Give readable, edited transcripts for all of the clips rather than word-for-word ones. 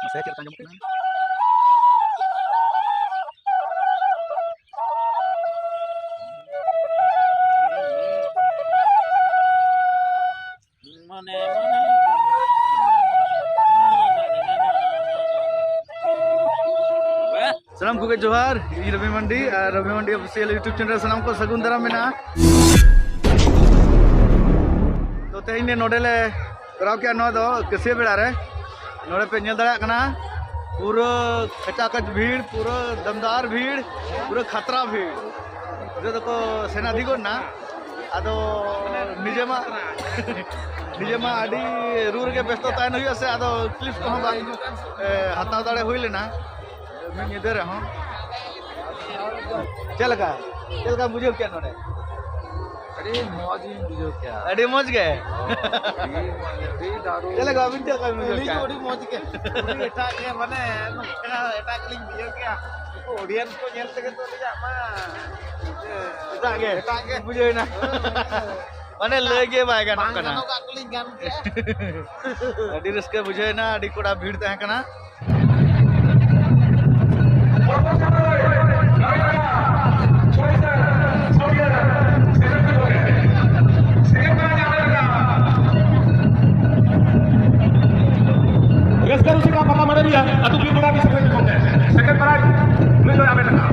Saya cek kanjeng kena. Salam kuke Johar, ini Ravi Mandi official YouTube channel salam ko sagun daram mena. तो तेज ने नोडे ले कराव क्या no दो किसी बेड़ा रे नोडे पे नेल दड़ा कना पूरा खचाखच भीड़ पूरा दमदार भीड़ पूरा खतरा भीड़ जो तो को सेनाधी को ना आदो निजे मा आडी रूर के बेस्तो तायन हुई से आदो क्लिप को हम हाथा दाड़े हुई लेना मैं इधर हूं चल का मुझे क्या नोडे अरे मौज ही बुझो क्या अरे मौज गए चलेगा अभी क्या कर मुझे क्या थोड़ी मौज के एटा के माने एटा क्लिक बुझो क्या ऑडियंस को नेल तक तो ले मा एटा के बुझो ना माने लेगे बायगा ना का क्लिक गान के अडी रस्के बुझो ना अडी कोड़ा भीड़ तहे कना Sekarang sudah apa mana dia? Atau beli bola bisa beli bola. Second barak, beli bola apa nak?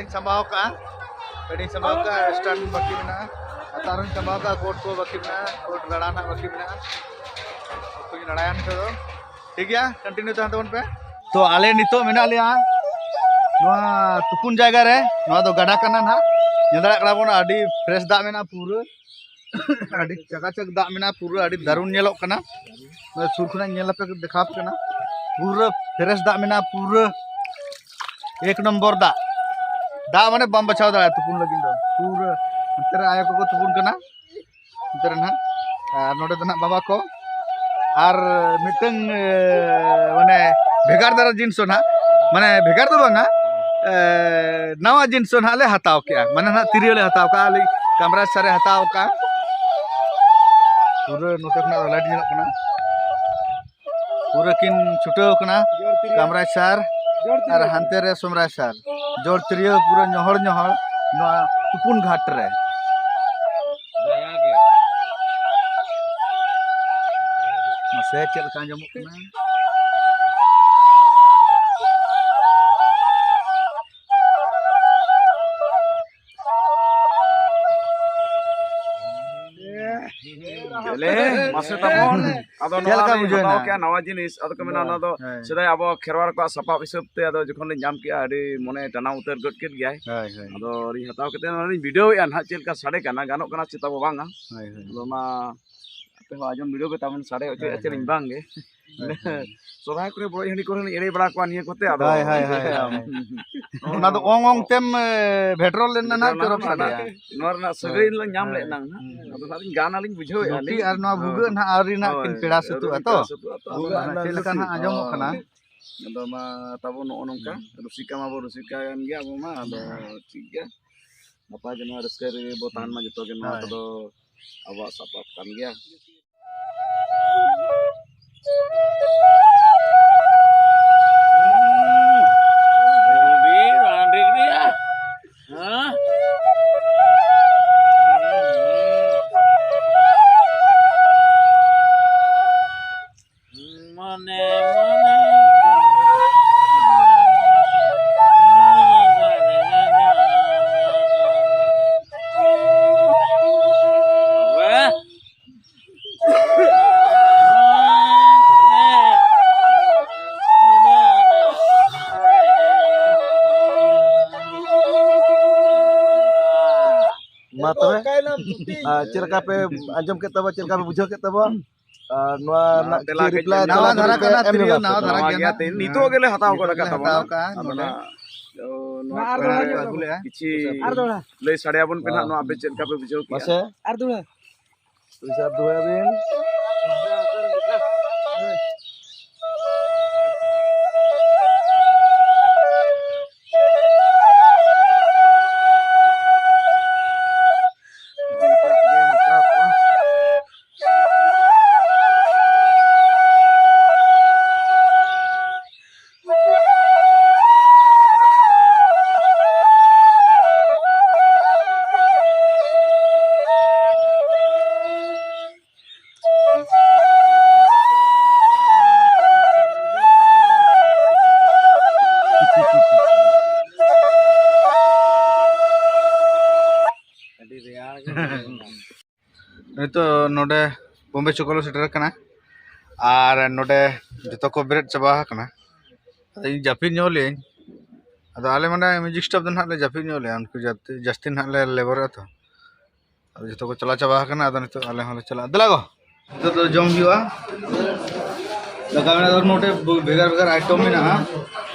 संभाव का वेडिंग संभाव का स्टैंड बाकी बना अतारन संभाव का कोर्ट को बाकी बना कोर्ट लड़ाना बाकी बना कोई लड़ाया नहीं तो ठीक है कंटिन्यू तो हम पे तो आले नितो मेना लिया नोआ तुपुन जायगा रे नोआ तो गड़ा कना ना नेदड़ा कड़ा बोना आडी फ्रेश दा मेना पूरा आडी चकाचक दा मेना पूरा आडी दारुन नेलोक कना सुर खुना नेल पे दिखाप कना पूरा फ्रेश दा मेना पूरा एक नंबर दा दा माने बम बचाव दा तुपुन लगिन दो पूरा अंतर आया को तुपुन कना अंतर ना नोडे दना बाबा को आर मिटंग माने भेगार दारा जिनसो ना माने भेगार दो बांगा नवा जिनसो ना ले हताव के माने ना तिरियो ले हताव का ले कैमरा सारे हताव का पूरा नोटे ना लाइट जलक कना पूरा किन छुटाव कना कैमरा सार और हानते रे सोमरा सार जोर तिरियो पूरा ñohor नोआ तुपुन घाट रे मसे चल का जमक ना ले मासे तबन आदो नवा बुझो ना क्या नवा जिनिस आदो के मेना ना दो सदाय अब खेरवार को सपाप हिसाबते आदो जखन ले जाम के आडी मने टाना उतर गट के गया आदो री हताव केते ना वीडियो यान हा चेल का साडे काना गानो कना चिता बांगा आदो मा पे आजम वीडियो के तामन साडे चेल बांगे सोराय करे बड़ो हंडी करे एड़े बड़ा को निये कोते आदो हाय हाय हाय ना तो ओंग ओंग तेम भेट्रोल लेना ना चरक साडे नोर ना सगई ल नाम ले नंग आदो ना गाना लिंग बुझो या टी आर ना बुगे ना आरी ना किन पेड़ा सेतु अतो चेलका ना आजमो खाना आदो मा ताबो नो नोंका रुसिका मा बो रुसिका गान गया आबो मा आदो ठीक गया apa jenuh harus kiri botahan mah jatuh jenuh atau awak sapap kan dia मा तबे चेलका पे आजम के तबा चेलका पे बुझो के तबा नवा रिप्लाई नवा धारा का त्रियो नवा धारा गया नितो गेले हताव को लगा तबा का नवा किछि लई साड़े आबन पे ना आपे चेलका पे बुझो के मासे आर दुला हिसाब दुआ बिन तो नोडे बॉम्बे चोकलो सेटर कना और नोडे जतो को ब्रेड चबा कना इन जाफिन ᱧᱚᱞᱮ अदो आले माने म्यूजिक स्टाफ दन हाले जाफिन ᱧᱚᱞᱮ उनको जस्ती हाले लेबर तो अदो जतो को चला चबा कना अदो नितो आले हले चला दलागो तो जम हुआ लगा में नोटे भेगार भेगार आइटम में ना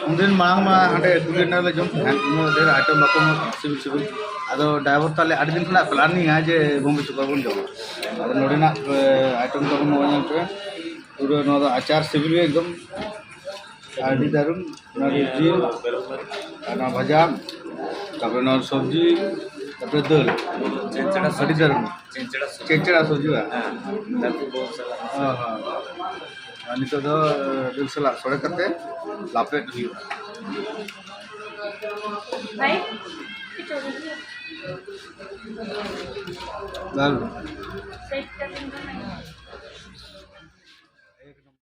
उनदिन मांग मा हाटे दुगेना ले जम नो देर आइटम बाको सिबिल सिबिल अदो ड्राइवर ताले आठ दिन खना प्लानिंग है जे बॉम्बे चोकल बन जमा अदो नोडेना आइटम तो नो पे पूरा नो आचार सिबिल एकदम आदि दारुन नोडे जील ना भजा तापर नो सब्जी तापर दाल चेंचड़ा सब्जी दारुन चेंचड़ा सब्जी हां तापर बहुत सारा हां हां नितो दो दिल सला सोड़े करते लापेट हुई भाई दाल